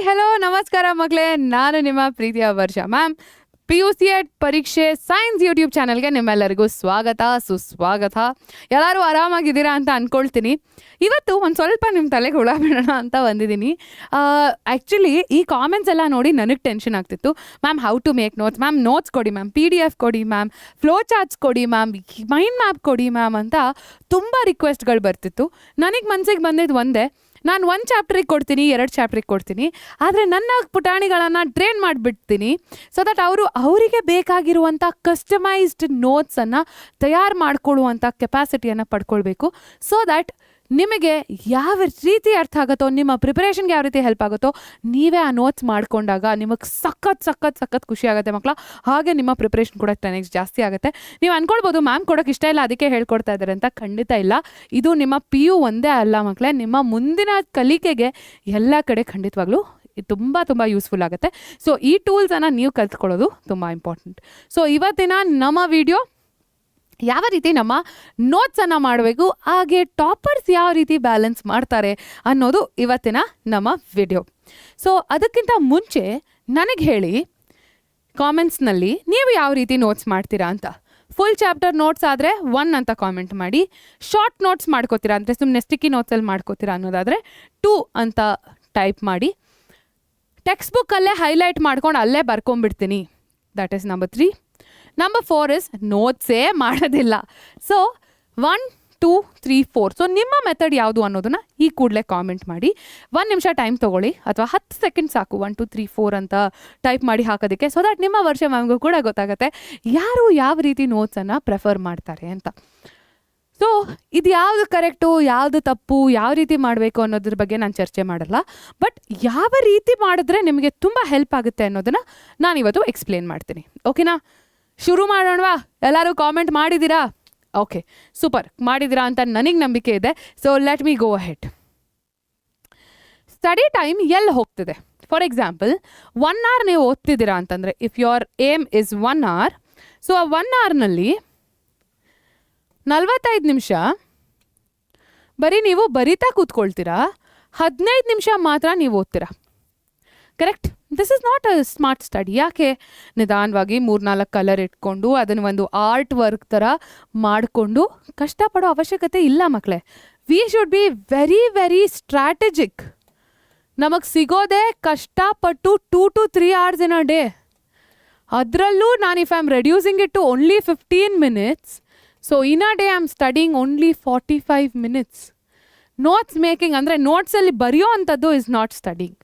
Hello ನಮಸ್ಕಾರ ಮಕ್ಕಳೇ, ನಾನು ನಿಮ್ಮ ಪ್ರೀತಿಯ ವರ್ಷ ಮ್ಯಾಮ್. PUC ಪರೀಕ್ಷೆ ಸೈನ್ಸ್ ಯೂಟ್ಯೂಬ್ ಚಾನಲ್ಗೆ ನಿಮ್ಮೆಲ್ಲರಿಗೂ ಸ್ವಾಗತ ಸುಸ್ವಾಗತ. ಎಲ್ಲರೂ ಆರಾಮಾಗಿದ್ದೀರಾ ಅಂತ ಅಂದ್ಕೊಳ್ತೀನಿ. ಇವತ್ತು ಒಂದು ಸ್ವಲ್ಪ ನಿಮ್ಮ ತಲೆಗೆ ಹುಳ ಬಿಡೋಣ ಅಂತ ಬಂದಿದ್ದೀನಿ. ಆ್ಯಕ್ಚುಲಿ ಈ ಕಾಮೆಂಟ್ಸ್ ಎಲ್ಲ ನೋಡಿ ನನಗೆ ಟೆನ್ಷನ್ ಆಗ್ತಿತ್ತು. Ma'am how to make notes, ma'am notes ಕೊಡಿ ಮ್ಯಾಮ್, PDF ಕೊಡಿ ಮ್ಯಾಮ್, ಫ್ಲೋ ಚಾರ್ಟ್ಸ್ ಕೊಡಿ ಮ್ಯಾಮ್, ಮೈಂಡ್ ಮ್ಯಾಪ್ ಕೊಡಿ ಮ್ಯಾಮ್ ಅಂತ ತುಂಬ ರಿಕ್ವೆಸ್ಟ್ಗಳು ಬರ್ತಿತ್ತು. ನನಗೆ ಮನಸ್ಸಿಗೆ ಬಂದಿದ್ದು ಒಂದೇ, ನಾನು 1 ಚಾಪ್ಟ್ರಿಗೆ ಕೊಡ್ತೀನಿ, 2 ಚಾಪ್ಟ್ರಿಗೆ ಕೊಡ್ತೀನಿ, ಆದರೆ ನನ್ನ ಪುಟಾಣಿಗಳನ್ನು ಟ್ರೈನ್ ಮಾಡಿಬಿಡ್ತೀನಿ ಸೊ ದಟ್ ಅವರಿಗೆ ಬೇಕಾಗಿರುವಂಥ ಕಸ್ಟಮೈಸ್ಡ್ ನೋಟ್ಸನ್ನು ತಯಾರು ಮಾಡಿಕೊಳ್ಳುವಂಥ ಕೆಪಾಸಿಟಿಯನ್ನು ಪಡ್ಕೊಳ್ಬೇಕು. ಸೊ ದ್ಯಾಟ್ ನಿಮಗೆ ಯಾವ ರೀತಿ ಅರ್ಥ ಆಗುತ್ತೋ, ನಿಮ್ಮ ಪ್ರಿಪರೇಷನ್ಗೆ ಯಾವ ರೀತಿ ಹೆಲ್ಪ್ ಆಗುತ್ತೋ, ನೀವೇ ಆ ನೋಟ್ಸ್ ಮಾಡ್ಕೊಂಡಾಗ ನಿಮಗೆ ಸಖತ್ ಖುಷಿ ಆಗುತ್ತೆ ಮಕ್ಕಳ. ಹಾಗೆ ನಿಮ್ಮ ಪ್ರಿಪ್ರೇಷನ್ ಕೂಡ 10x ಜಾಸ್ತಿ ಆಗುತ್ತೆ. ನೀವು ಅಂದ್ಕೊಳ್ಬೋದು ಮ್ಯಾಮ್ ಕೊಡೋಕೆ ಇಷ್ಟ ಇಲ್ಲ ಅದಕ್ಕೆ ಹೇಳ್ಕೊಡ್ತಾ ಇದ್ದಾರೆ ಅಂತ. ಖಂಡಿತ ಇಲ್ಲ. ಇದು ನಿಮ್ಮ PU ಒಂದೇ ಅಲ್ಲ ಮಕ್ಕಳೇ, ನಿಮ್ಮ ಮುಂದಿನ ಕಲಿಕೆಗೆ ಎಲ್ಲ ಕಡೆ ಖಂಡಿತವಾಗ್ಲೂ ತುಂಬ ಯೂಸ್ಫುಲ್ ಆಗುತ್ತೆ. ಸೊ ಈ ಟೂಲ್ಸನ್ನು ನೀವು ಕಲ್ತ್ಕೊಳ್ಳೋದು ತುಂಬ ಇಂಪಾರ್ಟೆಂಟ್. ಸೊ ಇವತ್ತಿನ ನಮ್ಮ ವಿಡಿಯೋ ಯಾವ ರೀತಿ ನಮ್ಮ ನೋಟ್ಸನ್ನು ಮಾಡಬೇಕು, ಹಾಗೆ ಟಾಪರ್ಸ್ ಯಾವ ರೀತಿ ಬ್ಯಾಲೆನ್ಸ್ ಮಾಡ್ತಾರೆ ಅನ್ನೋದು ಇವತ್ತಿನ ನಮ್ಮ ವಿಡಿಯೋ. ಸೊ ಅದಕ್ಕಿಂತ ಮುಂಚೆ ನನಗೆ ಹೇಳಿ ಕಾಮೆಂಟ್ಸ್ನಲ್ಲಿ ನೀವು ಯಾವ ರೀತಿ ನೋಟ್ಸ್ ಮಾಡ್ತೀರಾ ಅಂತ. ಫುಲ್ ಚಾಪ್ಟರ್ ನೋಟ್ಸ್ ಆದರೆ 1 ಅಂತ ಕಾಮೆಂಟ್ ಮಾಡಿ, ಶಾರ್ಟ್ ನೋಟ್ಸ್ ಮಾಡ್ಕೋತೀರಾ ಅಂದರೆ ಸುಮ್ಮನೆ ಸ್ಟಿಕ್ಕಿ ನೋಟ್ಸಲ್ಲಿ ಮಾಡ್ಕೋತೀರಾ ಅನ್ನೋದಾದರೆ 2 ಅಂತ ಟೈಪ್ ಮಾಡಿ. ಟೆಕ್ಸ್ಟ್ ಬುಕ್ಕಲ್ಲೇ ಹೈಲೈಟ್ ಮಾಡ್ಕೊಂಡು ಅಲ್ಲೇ ಬರ್ಕೊಂಬಿಡ್ತೀನಿ, that is number 3. Number 4 is ನೋಟ್ಸೇ ಮಾಡೋದಿಲ್ಲ. ಸೊ 1, 2, 3, 4. ಸೊ ನಿಮ್ಮ ಮೆಥಡ್ ಯಾವುದು ಅನ್ನೋದನ್ನ ಈ ಕೂಡಲೇ ಕಾಮೆಂಟ್ ಮಾಡಿ. 1 ನಿಮಿಷ ಟೈಮ್ ತೊಗೊಳ್ಳಿ, ಅಥವಾ 10 ಸೆಕೆಂಡ್ ಸಾಕು 1, 2, 3, 4 ಅಂತ ಟೈಪ್ ಮಾಡಿ ಹಾಕೋದಕ್ಕೆ. ಸೊ ದಟ್ ನಿಮ್ಮ ವರ್ಷ ಮ್ಯಾಮ್ಗೂ ಕೂಡ ಗೊತ್ತಾಗುತ್ತೆ ಯಾರು ಯಾವ ರೀತಿ ನೋಟ್ಸನ್ನು ಪ್ರೆಫರ್ ಮಾಡ್ತಾರೆ ಅಂತ. ಸೊ ಇದು ಯಾವುದು ಕರೆಕ್ಟು, ಯಾವುದು ತಪ್ಪು, ಯಾವ ರೀತಿ ಮಾಡಬೇಕು ಅನ್ನೋದ್ರ ಬಗ್ಗೆ ನಾನು ಚರ್ಚೆ ಮಾಡಲ್ಲ. ಬಟ್ ಯಾವ ರೀತಿ ಮಾಡಿದ್ರೆ ನಿಮಗೆ ತುಂಬ ಹೆಲ್ಪ್ ಆಗುತ್ತೆ ಅನ್ನೋದನ್ನು ನಾನಿವತ್ತು ಎಕ್ಸ್ಪ್ಲೇನ್ ಮಾಡ್ತೀನಿ. ಓಕೆನಾ? ಶುರು ಮಾಡೋಣವಾ? ಎಲ್ಲರೂ ಕಾಮೆಂಟ್ ಮಾಡಿದ್ದೀರಾ? ಓಕೆ, ಸೂಪರ್, ಮಾಡಿದ್ದೀರಾ ಅಂತ ನನಗೆ ನಂಬಿಕೆ ಇದೆ. So let me go ahead. Study time ಎಲ್ಲಿ ಹೋಗ್ತಿದೆ? ಫಾರ್ ಎಕ್ಸಾಂಪಲ್ 1 hour ನೀವು ಓದ್ತಿದ್ದೀರಾ ಅಂತಂದರೆ, if your aim is 1 hour, so ಆ 1 hourನಲ್ಲಿ 45 ನಿಮಿಷ ಬರೀ ನೀವು ಬರಿತಾ ಕೂತ್ಕೊಳ್ತೀರಾ, 15 ನಿಮಿಷ ಮಾತ್ರ ನೀವು ಓದ್ತೀರಾ. Correct? This is not a smart study. ಯಾಕೆ? ನಿಧಾನವಾಗಿ 3-4 ಕಲರ್ ಇಟ್ಕೊಂಡು ಅದನ್ನು ಒಂದು ಆರ್ಟ್ ವರ್ಕ್ ಥರ ಮಾಡಿಕೊಂಡು ಕಷ್ಟಪಡೋ ಅವಶ್ಯಕತೆ ಇಲ್ಲ ಮಕ್ಕಳೇ. We should be very strategic. ನಮಗೆ ಸಿಗೋದೇ ಕಷ್ಟಪಟ್ಟು 2 to 3 hours in a day. ಅದರಲ್ಲೂ ನಾನು if I am reducing it to only 15 minutes, so in a day I am studying only 45 minutes. Notes making ಅಂದರೆ ನೋಟ್ಸಲ್ಲಿ ಬರೆಯೋ ಅಂಥದ್ದು is not studying.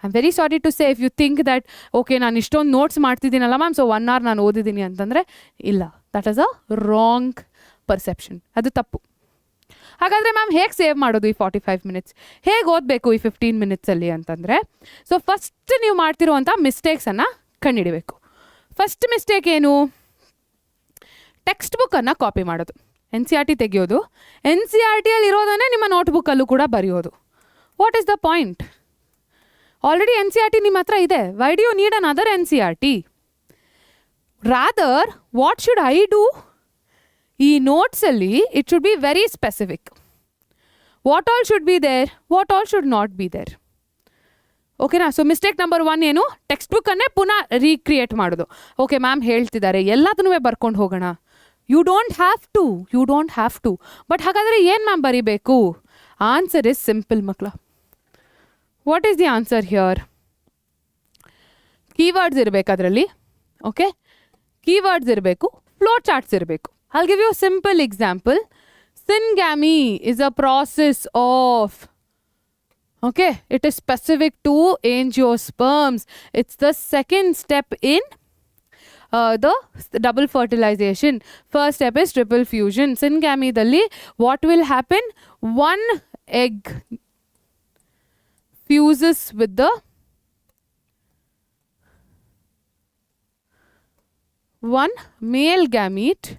I am very sorry to say if you think that okay ನಾನು ಇಷ್ಟೊಂದು notes ಮಾಡ್ತಿದ್ದೀನಲ್ಲ ma'am, so 1 hour ನಾನು ಓದಿದ್ದೀನಿ ಅಂತಂದರೆ ಇಲ್ಲ, that is a wrong perception. ಅದು ತಪ್ಪು. ಹಾಗಾದರೆ ಮ್ಯಾಮ್ ಹೇಗೆ ಸೇವ್ ಮಾಡೋದು ಈ 45 minutes? ಹೇಗೆ ಓದಬೇಕು ಈ 15 minutesಲ್ಲಿ ಅಂತಂದರೆ, ಸೊ ಫಸ್ಟ್ ನೀವು ಮಾಡ್ತಿರುವಂಥ ಮಿಸ್ಟೇಕ್ಸನ್ನು ಕಂಡುಹಿಡಬೇಕು. ಫಸ್ಟ್ ಮಿಸ್ಟೇಕ್ ಏನು? ಟೆಕ್ಸ್ಟ್ ಬುಕ್ಕನ್ನು ಕಾಪಿ ಮಾಡೋದು, NCERT ತೆಗೆಯೋದು, NCERTಯಲ್ಲಿ ಇರೋದನ್ನೇ ನಿಮ್ಮ ನೋಟ್ಬುಕ್ಕಲ್ಲೂ ಕೂಡ ಬರೆಯೋದು. What is the point? Already NCERT ನಿಮ್ಮ ಹತ್ರ ಇದೆ. Why do you need another NCERT? Rather what should I do? ಈ ನೋಟ್ಸಲ್ಲಿ it should be very specific. What all should be there, what all should not be there. ಓಕೆನಾ? So mistake number 1 ಏನು? Text ಬುಕ್ಕನ್ನೇ ಪುನಃ recreate ಮಾಡೋದು. Okay ma'am ಹೇಳ್ತಿದ್ದಾರೆ ಎಲ್ಲದನ್ನೂ ಬರ್ಕೊಂಡು ಹೋಗೋಣ. You don't have to. But ಹಾಗಾದರೆ ಏನು ಮ್ಯಾಮ್ ಬರೀಬೇಕು? ಆನ್ಸರ್ ಇಸ್ ಸಿಂಪಲ್ ಮಕ್ಕಳ. What is the answer here? Keywords ಇರಬೇಕು ಅದರಲ್ಲಿ. ಓಕೆ, ಕೀವರ್ಡ್ಸ್ ಇರಬೇಕು, ಫ್ಲೋ ಚಾರ್ಟ್ಸ್ ಇರಬೇಕು. I'll give you a simple example. Syngamy is a process of, okay, it is specific to angiosperms. It's the second step in the double fertilization. First step is triple fusion. Syngamy dalli what will happen? One egg fuses with the one male gamete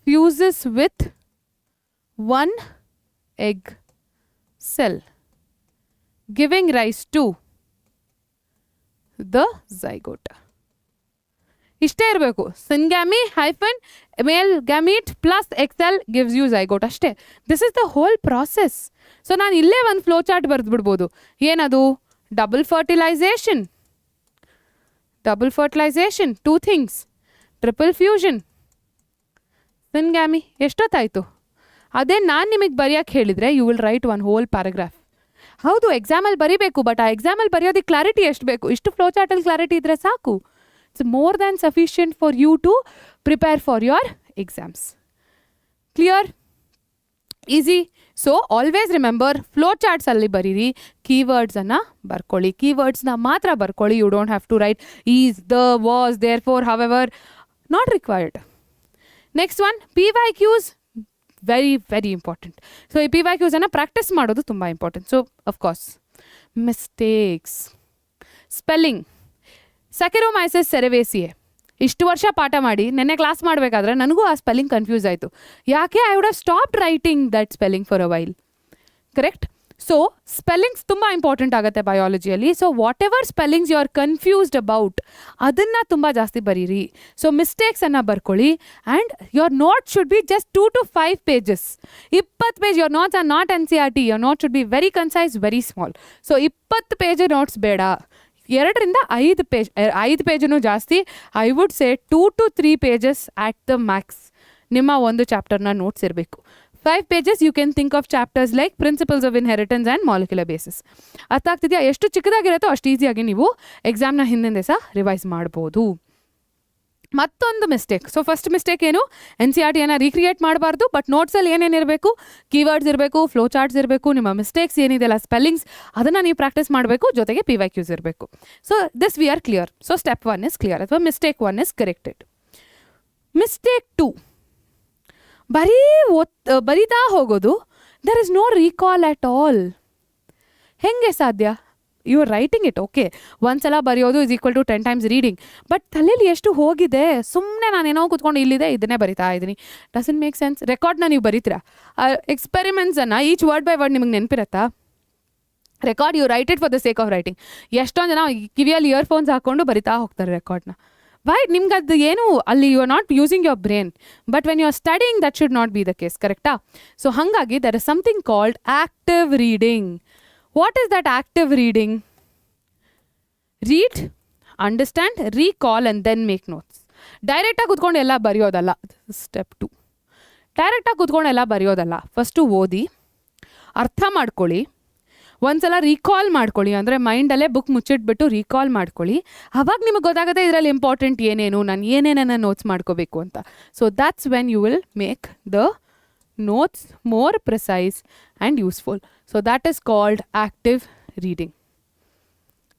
fuses with one egg cell, giving rise to the zygote. ಇಷ್ಟೇ ಇರಬೇಕು. Syngamy hyphen male gamete plus egg cell gives you zygote ಅಷ್ಟೇ. This is the whole process. So ನಾನು ಇಲ್ಲೇ ಒಂದು flow chart ಬರೆದು ಬಿಡ್ಬೋದು. ಏನದು? Double fertilisation, 2 things, triple fusion, syngamy. ಎಷ್ಟೊತ್ತಾಯಿತು? ಅದೇ ನಾನು ನಿಮಗೆ ಬರೆಯೋಕ್ಕೆ ಹೇಳಿದರೆ you will write 1 whole paragraph. ಹೌದು, ಎಕ್ಸಾಮಲ್ಲಿ ಬರೀಬೇಕು, ಬಟ್ ಆ ಎಕ್ಸಾಮಲ್ಲಿ ಬರೆಯೋದಕ್ಕೆ ಕ್ಲಾರಿಟಿ ಎಷ್ಟು ಬೇಕು? ಇಷ್ಟು ಫ್ಲೋ ಚಾರ್ಟಲ್ಲಿ ಕ್ಲಾರಿಟಿ ಇದ್ದರೆ ಸಾಕು. It's more than sufficient for you to prepare for your exams. Clear? Easy. So always remember, flow ಚಾರ್ಟ್ಸಲ್ಲಿ ಬರೀರಿ, ಕೀವರ್ಡ್ಸನ್ನು ಬರ್ಕೊಳ್ಳಿ. ಕೀವರ್ಡ್ಸ್ನ ಮಾತ್ರ ಬರ್ಕೊಳ್ಳಿ. You don't have to write is, the, was, therefore, however, not required. Next one, PYQs. Very very important. So ಈ PYQಸನ್ನು practice ಮಾಡೋದು ತುಂಬ important. So of course mistakes, spelling, saccharomyces cerevisiae ಇಷ್ಟು ವರ್ಷ ಪಾಠ ಮಾಡಿ ನೆನ್ನೆ ಕ್ಲಾಸ್ ಮಾಡಬೇಕಾದ್ರೆ ನನಗೂ ಆ ಸ್ಪೆಲ್ಲಿಂಗ್ ಕನ್ಫ್ಯೂಸ್ ಆಯಿತು. ಯಾಕೆ? I would have stopped writing that spelling for a while. Correct? So spellings ತುಂಬ ಇಂಪಾರ್ಟೆಂಟ್ ಆಗುತ್ತೆ ಬಯಾಲಜಿಯಲ್ಲಿ. So what ever spellings you are confused about ಅದನ್ನು ತುಂಬ ಜಾಸ್ತಿ ಬರೀರಿ. ಸೊ ಮಿಸ್ಟೇಕ್ಸನ್ನು ಬರ್ಕೊಳ್ಳಿ. And your notes should be just 2 to 5 pages. 20 page. Your notes are not NCERT. Your notes should be very concise, very small. So 20 page notes ಬೇಡ, 2 to 5 page. 5 ಪೇಜೂ ಜಾಸ್ತಿ. I would say 2 to 3 pages at the max ನಿಮ್ಮ ಒಂದು ಚಾಪ್ಟರ್ನ notes ಇರಬೇಕು. 5 pages you can think of chapters like principles of inheritance and molecular basis. ಅರ್ಥ ಆಗ್ತಿದೆಯಾ? ಎಷ್ಟು ಚಿಕ್ಕದಾಗಿರುತ್ತೋ ಅಷ್ಟು ಈಸಿಯಾಗಿ ನೀವು ಎಕ್ಸಾಮ್ನ ಹಿಂದಿನ ಸಹ ರಿವೈಸ್ ಮಾಡ್ಬೋದು. ಮತ್ತೊಂದು ಮಿಸ್ಟೇಕ್. ಸೊ ಫಸ್ಟ್ ಮಿಸ್ಟೇಕ್ ಏನು? NCERTಯನ್ನು ರೀಕ್ರಿಯೇಟ್ ಮಾಡಬಾರ್ದು, ಬಟ್ ನೋಟ್ಸಲ್ಲಿ ಏನೇನಿರಬೇಕು? ಕೀವರ್ಡ್ಸ್ ಇರಬೇಕು, ಫ್ಲೋ ಚಾರ್ಟ್ಸ್ ಇರಬೇಕು, ನಿಮ್ಮ ಮಿಸ್ಟೇಕ್ಸ್ ಏನಿದೆಯಲ್ಲ ಸ್ಪೆಲ್ಲಿಂಗ್ಸ್ ಅದನ್ನು ನೀವು ಪ್ರಾಕ್ಟೀಸ್ ಮಾಡಬೇಕು, ಜೊತೆಗೆ PYQs ಇರಬೇಕು. So this we are clear. So step 1 is clear, ಅಥವಾ ಮಿಸ್ಟೇಕ್ 1 ಇಸ್ ಕರೆಕ್ಟೆಡ್. ಮಿಸ್ಟೇಕ್ 2, ಬರೀತಾ ಹೋಗೋದು. There is no recall at all. ಹೆಂಗೆ ಸಾಧ್ಯ? You are writing it, okay, ಒಂದ್ಸಲ ಬರೆಯೋದು is equal to 10 times reading. But ತಲೆಯಲ್ಲಿ ಎಷ್ಟು ಹೋಗಿದೆ? ಸುಮ್ಮನೆ ನಾನೇನೋ ಕೂತ್ಕೊಂಡು ಇಲ್ಲಿದೆ ಇದನ್ನೇ ಬರಿತಾ ಇದ್ದೀನಿ. Doesn't make sense. ರೆಕಾರ್ಡ್ನ ನೀವು ಬರೀತೀರಾ, ಎಕ್ಸ್ಪೆರಿಮೆಂಟ್ಸನ್ನು ಈಚ್ ವರ್ಡ್ ಬೈ ವರ್ಡ್ ನಿಮಗೆ ನೆನಪಿರುತ್ತಾ? Record you write it for the sake of writing. ಎಷ್ಟೊಂದು ಜನ ಕಿವಿಯಲ್ಲಿ ಇಯರ್ಫೋನ್ಸ್ ಹಾಕ್ಕೊಂಡು ಬರಿತಾ ಹೋಗ್ತಾರೆ ರೆಕಾರ್ಡ್ನ. ವೈ? ನಿಮ್ಗೆ ಅದು ಏನು ಅಲ್ಲಿ you are not using your brain. But when you are studying that should not be the case. ಕರೆಕ್ಟಾ? ಸೊ ಹಾಗಾಗಿ there is something called active reading. What is that active reading? Read, understand, recall and then make notes. ಡೈರೆಕ್ಟಾಗಿ ಕೂತ್ಕೊಂಡು ಎಲ್ಲ ಬರೆಯೋದಲ್ಲ. Step 2. ಡೈರೆಕ್ಟಾಗಿ ಕೂತ್ಕೊಂಡು ಎಲ್ಲ ಬರೆಯೋದಲ್ಲ. First ಓದಿ, ಅರ್ಥ ಮಾಡ್ಕೊಳ್ಳಿ, ಒಂದ್ಸಲ ರೀಕಾಲ್ ಮಾಡ್ಕೊಳ್ಳಿ. ಅಂದರೆ ಮೈಂಡಲ್ಲೇ ಬುಕ್ ಮುಚ್ಚಿಟ್ಬಿಟ್ಟು ರೀಕಾಲ್ ಮಾಡ್ಕೊಳ್ಳಿ. ಆವಾಗ ನಿಮಗೆ ಗೊತ್ತಾಗುತ್ತೆ ಇದರಲ್ಲಿ ಇಂಪಾರ್ಟೆಂಟ್ ಏನೇನು, ನಾನು ಏನೇನನ್ನು ನೋಟ್ಸ್ ಮಾಡ್ಕೋಬೇಕು ಅಂತ. So that's when you will make the notes more precise and useful. So that is called active reading.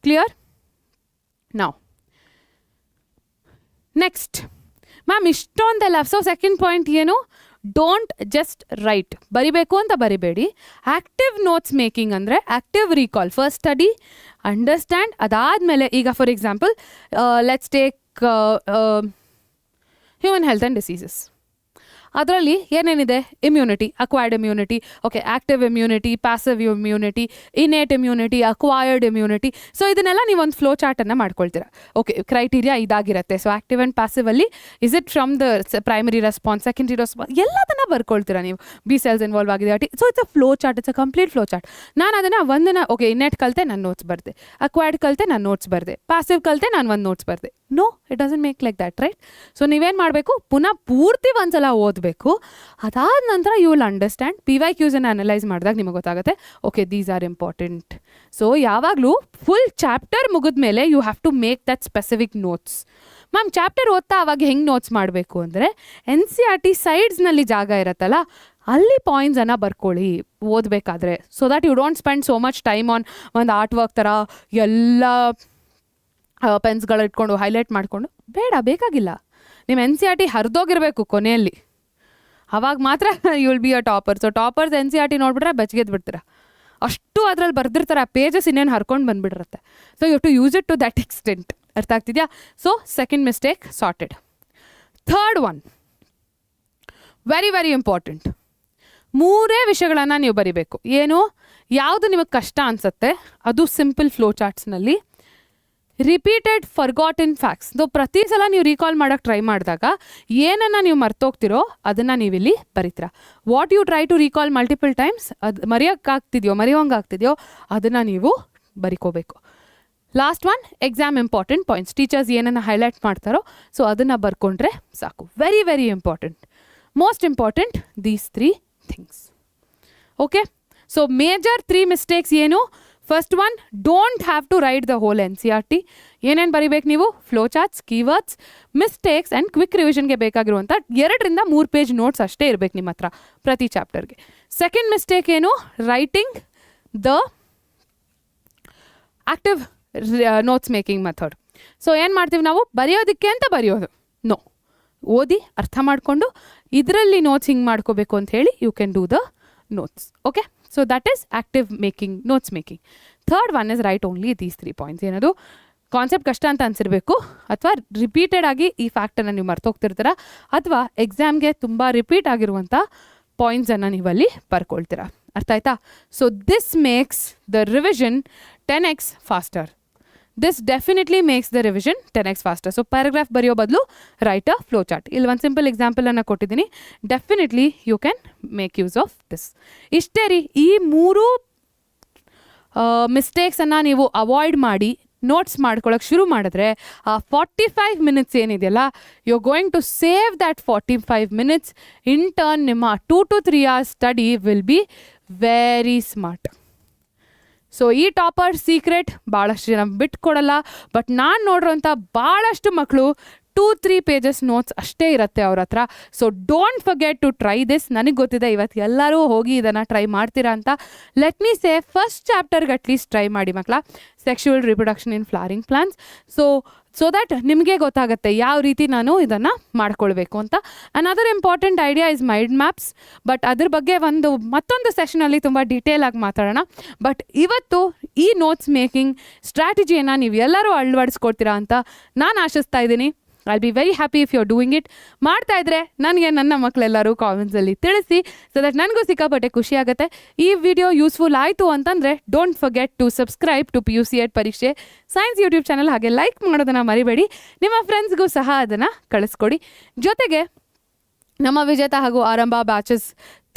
Clear? Now, next. Ma'am, ishtondella. So second point ಏನು? Don't just write. ಬರಿಬೇಕು ಅಂತ ಬರಿಬೇಡಿ. Active notes making ಅಂದರೆ active recall. First study, understand, ಅದಾದಮೇಲೆ ಈಗ for example let's take human health and diseases. ಅದರಲ್ಲಿ ಏನೇನಿದೆ? Immunity, acquired immunity, okay, active immunity, passive immunity, innate immunity, acquired immunity. So ಇದನ್ನೆಲ್ಲ ನೀವು ಒಂದು ಫ್ಲೋ ಚಾರ್ಟನ್ನು ಮಾಡ್ಕೊಳ್ತೀರಾ. ಓಕೆ, ಕ್ರೈಟೀರಿಯಾ ಇದಾಗಿರುತ್ತೆ. ಸೊ ಆ್ಯಕ್ಟಿವ್ ಆ್ಯಂಡ್ ಪ್ಯಾಸಿವಲ್ಲಿ is it from the primary response, secondary response, ಎಲ್ಲದನ್ನು ಬರ್ಕೊಳ್ತೀರಾ ನೀವು. ಬಿ ಸೆಲ್ಸ್ ಇನ್ವಾಲ್ವ್ ಆಗಿದೆ. So it's a flow chart, it's a complete flow chart. ನಾನು ಅದನ್ನು ಒಂದನ್ನು ಓಕೆ ಇನೇಟ್ ಕಲಿತೆ ನಾನು ನೋಟ್ಸ್ ಬರೆದೆ, ಅಕ್ವೈರ್ಡ್ ಕಲಿತೆ ನಾನು ನೋಟ್ಸ್ ಬರೆದೆ, ಪ್ಯಾಸಿವ್ ಕಲಿತೆ ನಾನು ಒಂದು ನೋಟ್ಸ್ ಬರೆದೆ. No, it doesn't make like that, right? So ನೀವೇನು ಮಾಡಬೇಕು? ಪುನಃ ಪೂರ್ತಿ ಒಂದ್ಸಲ ಓದಬೇಕು. ಅದಾದ ನಂತರ ಯು ವಿಲ್ ಅಂಡರ್ಸ್ಟ್ಯಾಂಡ್. PYQಸನ್ನು ಅನಲೈಸ್ ಮಾಡಿದಾಗ ನಿಮಗೆ ಗೊತ್ತಾಗುತ್ತೆ, okay these are important. So ಯಾವಾಗಲೂ ಫುಲ್ ಚಾಪ್ಟರ್ ಮುಗಿದ ಮೇಲೆ you have to make that specific notes. Ma'am chapter ಓದ್ತಾ ಅವಾಗ ಹೆಂಗೆ ನೋಟ್ಸ್ ಮಾಡಬೇಕು ಅಂದರೆ NCERT ಸೈಡ್ಸ್ನಲ್ಲಿ ಜಾಗ ಇರುತ್ತಲ್ಲ, ಅಲ್ಲಿ ಪಾಯಿಂಟ್ಸನ್ನು ಬರ್ಕೊಳ್ಳಿ ಓದಬೇಕಾದ್ರೆ. So that you don't spend so much time on ಒಂದು ಆರ್ಟ್ ವರ್ಕ್ ಥರ ಎಲ್ಲ ಪೆನ್ಸ್ಗಳು ಇಟ್ಕೊಂಡು ಹೈಲೈಟ್ ಮಾಡಿಕೊಂಡು. ಬೇಕಾಗಿಲ್ಲ. ನಿಮ್ಮ NCERT ಹರಿದೋಗಿರಬೇಕು ಕೊನೆಯಲ್ಲಿ, ಅವಾಗ ಮಾತ್ರ you will be a topper. So toppers NCERT ನೋಡ್ಬಿಟ್ರೆ ಬಚ್ಗೆದ್ದು ಬಿಡ್ತೀರಾ. ಅಷ್ಟು ಅದರಲ್ಲಿ ಬರ್ದಿರ್ತಾರೆ, ಆ ಪೇಜಸ್ ಇನ್ನೇನು ಹರ್ಕೊಂಡು ಬಂದುಬಿಟ್ಟಿರುತ್ತೆ. So you have to use it to that extent. ಅರ್ಥ ಆಗ್ತಿದೆಯಾ? So second mistake sorted. Third one very very important. 3 ವಿಷಯಗಳನ್ನು ನೀವು ಬರಿಬೇಕು. ಏನು? ಯಾವುದು ನಿಮಗೆ ಕಷ್ಟ ಅನಿಸುತ್ತೆ ಅದು ಸಿಂಪಲ್ ಫ್ಲೋ ಚಾರ್ಟ್ಸ್ನಲ್ಲಿ. Repeated forgotten facts. ಪ್ರತಿ ಸಲ ನೀವು ರೀಕಾಲ್ ಮಾಡೋಕ್ಕೆ ಟ್ರೈ ಮಾಡಿದಾಗ ಏನನ್ನು ನೀವು ಮರ್ತೋಗ್ತಿರೋ ಅದನ್ನು ನೀವಿಲ್ಲಿ ಬರೀತೀರಾ. What you try to recall multiple times, ಅದು ಮರೆಯೋಂಗಾಗ್ತಿದೆಯೋ ಅದನ್ನು ನೀವು ಬರಿಕೋಬೇಕು. Last one exam important points. Teachers ಏನನ್ನು ಹೈಲೈಟ್ ಮಾಡ್ತಾರೋ ಸೊ ಅದನ್ನು ಬರ್ಕೊಂಡ್ರೆ ಸಾಕು. Very very important, most important these 3 things. Okay, so major 3 mistakes ಏನು? First one, don't have to write the whole NCERT. ಏನೇನು ಬರಿಬೇಕು ನೀವು? Flow charts, keywords, mistakes and quick ರಿವಿಷನ್ಗೆ ಬೇಕಾಗಿರುವಂಥ 2 ರಿಂದ 3 ಪೇಜ್ ನೋಟ್ಸ್ ಅಷ್ಟೇ ಇರಬೇಕು ನಿಮ್ಮ ಹತ್ರ ಪ್ರತಿ ಚಾಪ್ಟರ್ಗೆ. ಸೆಕೆಂಡ್ ಮಿಸ್ಟೇಕ್ ಏನು? Writing the active notes making method. So ಏನು ಮಾಡ್ತೀವಿ ನಾವು? ಬರೆಯೋದಕ್ಕೆ ಅಂತ ಬರೆಯೋದು. ನೋ, ಓದಿ ಅರ್ಥ ಮಾಡಿಕೊಂಡು ಇದರಲ್ಲಿ ನೋಟ್ಸ್ ಹಿಂಗೆ ಮಾಡ್ಕೋಬೇಕು ಅಂತ ಹೇಳಿ you can do the notes. Okay, so that is active making, notes making. Third one is write only these 3 points. ಏನದು? ಕಾನ್ಸೆಪ್ಟ್ ಕಷ್ಟ ಅಂತ ಅನಿಸಿರ್ಬೇಕು, ಅಥವಾ ರಿಪೀಟೆಡ್ ಆಗಿ ಈ ಫ್ಯಾಕ್ಟನ್ನು ನೀವು ಮರ್ತೋಗ್ತಿರ್ತೀರ, ಅಥವಾ ಎಕ್ಸಾಮ್ಗೆ ತುಂಬ ರಿಪೀಟ್ ಆಗಿರುವಂಥ ಪಾಯಿಂಟ್ಸನ್ನು ನೀವಲ್ಲಿ ಬರ್ಕೊಳ್ತೀರ. ಅರ್ಥ ಆಯ್ತಾ? So this makes the revision 10x faster. This definitely makes the revision 10x faster. So paragraph ಬರೆಯೋ ಬದಲು ರೈಟ್ ಅ ಫ್ಲೋ ಚಾರ್ಟ್. ಇಲ್ಲಿ ಒಂದು ಸಿಂಪಲ್ ಎಕ್ಸಾಂಪಲನ್ನು ಕೊಟ್ಟಿದ್ದೀನಿ. Definitely you can make use of this. ಇಷ್ಟೇ ರೀ, ಈ 3 ಮಿಸ್ಟೇಕ್ಸನ್ನು ನೀವು ಅವಾಯ್ಡ್ ಮಾಡಿ ನೋಟ್ಸ್ ಮಾಡ್ಕೊಳಕ್ಕೆ ಶುರು ಮಾಡಿದ್ರೆ ಆ 45 ಮಿನಿಟ್ಸ್ ಏನಿದೆಯಲ್ಲ, you are going to save that 45 minutes. In turn ನಿಮ್ಮ 2 to 3 hours study will be very smart. So ಈ ಟಾಪರ್ ಸೀಕ್ರೆಟ್ ಭಾಳಷ್ಟು ಜನ ಬಿಟ್ಕೊಡಲ್ಲ, ಬಟ್ ನಾನು ನೋಡಿರೋಂಥ ಭಾಳಷ್ಟು ಮಕ್ಕಳು 2-3 pages ನೋಟ್ಸ್ ಅಷ್ಟೇ ಇರುತ್ತೆ ಅವ್ರ ಹತ್ರ. So don't forget to try this. ನನಗೆ ಗೊತ್ತಿದೆ ಇವತ್ತು ಎಲ್ಲರೂ ಹೋಗಿ ಇದನ್ನು ಟ್ರೈ ಮಾಡ್ತೀರಾ ಅಂತ. ಲೆಟ್ ಮೀ ಸೇ, ಫಸ್ಟ್ ಚಾಪ್ಟರ್ಗೆ ಅಟ್ಲೀಸ್ಟ್ ಟ್ರೈ ಮಾಡಿ ಮಕ್ಕಳ, sexual reproduction in flowering plants. So that ನಿಮಗೆ ಗೊತ್ತಾಗುತ್ತೆ ಯಾವ ರೀತಿ ನಾನು ಇದನ್ನು ಮಾಡ್ಕೊಳ್ಬೇಕು ಅಂತ. Another important idea is mind maps. But ಅದ್ರ ಬಗ್ಗೆ ಮತ್ತೊಂದು ಸೆಷನಲ್ಲಿ ತುಂಬ ಡೀಟೇಲ್ ಆಗಿ ಮಾತಾಡೋಣ. ಬಟ್ ಇವತ್ತು ಈ ನೋಟ್ಸ್ ಮೇಕಿಂಗ್ ಸ್ಟ್ರಾಟಜಿಯನ್ನು ನೀವು ಎಲ್ಲರೂ ಅಳವಡಿಸ್ಕೊಡ್ತೀರಾ ಅಂತ ನಾನು ಆಶಿಸ್ತಾ ಇದ್ದೀನಿ. I'll be very happy if you are doing it. ಮಾಡ್ತಾ ಇದ್ರೆ ನನಗೆ ನನ್ನ ಮಕ್ಕಳೆಲ್ಲರೂ ಕಾಮೆಂಟ್ಸಲ್ಲಿ ತಿಳಿಸಿ, ಸೊ ದಟ್ ನನಗೂ ಸಿಕ್ಕಾಪಟ್ಟೆ ಖುಷಿ ಆಗುತ್ತೆ. ಈ ವಿಡಿಯೋ ಯೂಸ್ಫುಲ್ ಆಯಿತು ಅಂತಂದರೆ don't forget to subscribe to PUCET ಪರೀಕ್ಷೆ ಸೈನ್ಸ್ ಯೂಟ್ಯೂಬ್ ಚಾನಲ್. ಹಾಗೆ ಲೈಕ್ ಮಾಡೋದನ್ನು ಮರಿಬೇಡಿ, ನಿಮ್ಮ ಫ್ರೆಂಡ್ಸ್ಗೂ ಸಹ ಅದನ್ನು ಕಳಿಸ್ಕೊಡಿ. ಜೊತೆಗೆ ನಮ್ಮ ವಿಜೇತ ಹಾಗೂ ಆರಂಭ ಬ್ಯಾಚಸ್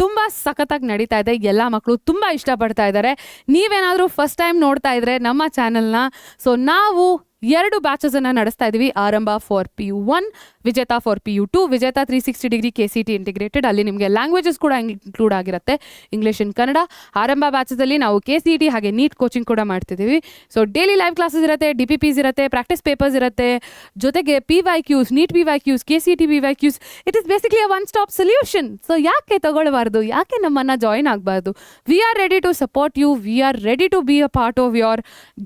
ತುಂಬ ಸಖತ್ತಾಗಿ ನಡೀತಾ ಇದೆ. ಎಲ್ಲ ಮಕ್ಕಳು ತುಂಬ ಇಷ್ಟಪಡ್ತಾ ಇದ್ದಾರೆ. ನೀವೇನಾದರೂ ಫಸ್ಟ್ ಟೈಮ್ ನೋಡ್ತಾ ಇದ್ರೆ ನಮ್ಮ ಚಾನಲ್ನ, ಸೊ ನಾವು 2 ಬ್ಯಾಚಸನ್ನು ನಡೆಸ್ತಾ ಇದ್ದೀವಿ. ಆರಂಭ ಫಾರ್ PU1, ವಿಜೇತ ಫಾರ್ PU2, ವಿಜೇತ 360 ಡಿಗ್ರಿ KCT ಇಂಟಿಗ್ರೇಟೆಡ್. ಅಲ್ಲಿ ನಿಮಗೆ ಲ್ಯಾಂಗ್ವೇಜಸ್ ಕೂಡ ಇನ್ಕ್ಲೂಡ್ ಆಗಿರುತ್ತೆ, ಇಂಗ್ಲೀಷ್ ಅಂಡ್ ಕನ್ನಡ. ಆರಂಭ ಬ್ಯಾಚಸಲ್ಲಿ ನಾವು KCT ಹಾಗೆ ನೀಟ್ ಕೋಚಿಂಗ್ ಕೂಡ ಮಾಡ್ತಿದ್ದೀವಿ. ಸೊ ಡೈಲಿ ಲೈವ್ ಕ್ಲಾಸಸ್ ಇರುತ್ತೆ, DPPs ಇರುತ್ತೆ, ಪ್ರಾಕ್ಟೀಸ್ ಪೇಪರ್ಸ್ ಇರುತ್ತೆ, ಜೊತೆಗೆ PYQs, NEET PYQs, KCT PYQs. It is basically a one stop solution. So ಯಾಕೆ ತಗೊಳ್ಬಾರ್ದು, ಯಾಕೆ ನಮ್ಮನ್ನು ಜಾಯಿನ್ ಆಗಬಾರ್ದು? We are ready to support you, we are ready to be a part of your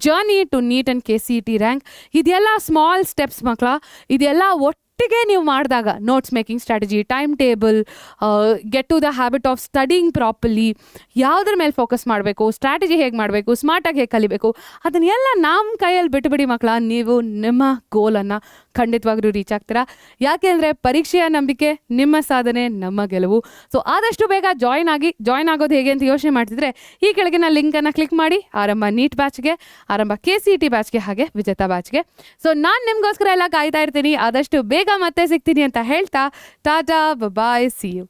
journey to NEET and KCT rank. ಇದೆಲ್ಲ small steps ಮಕ್ಕಳ. ಇದೆಲ್ಲ ಒಟ್ಟಿಗೆ ನೀವು ಮಾಡಿದಾಗ notes making strategy, time table, get to the habit of studying properly, ಯಾವುದ್ರ ಮೇಲೆ focus ಮಾಡಬೇಕು, strategy ಹೇಗೆ ಮಾಡಬೇಕು, ಸ್ಮಾರ್ಟಾಗಿ ಹೇಗೆ ಕಲಿಬೇಕು, ಅದನ್ನೆಲ್ಲ ನಮ್ಮ ಕೈಯಲ್ಲಿ ಬಿಟ್ಟುಬಿಡಿ ಮಕ್ಕಳ. ನೀವು ನಿಮ್ಮ ಗೋಲನ್ನು ಖಂಡಿತವಾಗ್ಲೂ ರೀಚ್ ಆಗ್ತೀರಾ. ಯಾಕೆಂದರೆ ಪರೀಕ್ಷೆಯ ನಂಬಿಕೆ ನಿಮ್ಮ ಸಾಧನೆ ನಮ್ಮ ಗೆಲುವು. ಸೊ ಆದಷ್ಟು ಬೇಗ ಜಾಯ್ನ್ ಆಗೋದು ಹೇಗೆ ಅಂತ ಯೋಚನೆ ಮಾಡ್ತಿದ್ರೆ ಈ ಕೆಳಗಿನ ಲಿಂಕನ್ನು ಕ್ಲಿಕ್ ಮಾಡಿ. ಆರಂಭ ನೀಟ್ ಬ್ಯಾಚ್ಗೆ, ಆರಂಭ KCT ಬ್ಯಾಚ್ಗೆ, ಹಾಗೆ ವಿಜೇತ ಬ್ಯಾಚ್ಗೆ. ಸೊ ನಾನು ನಿಮಗೋಸ್ಕರ ಎಲ್ಲ ಕಾಯ್ತಾ ಇರ್ತೀನಿ. ಆದಷ್ಟು ಬೇಗ ಮತ್ತೆ ಸಿಗ್ತೀನಿ ಅಂತ ಹೇಳ್ತಾ ಟಾಟಾ ಬಾಯ್, ಸಿ ಯು.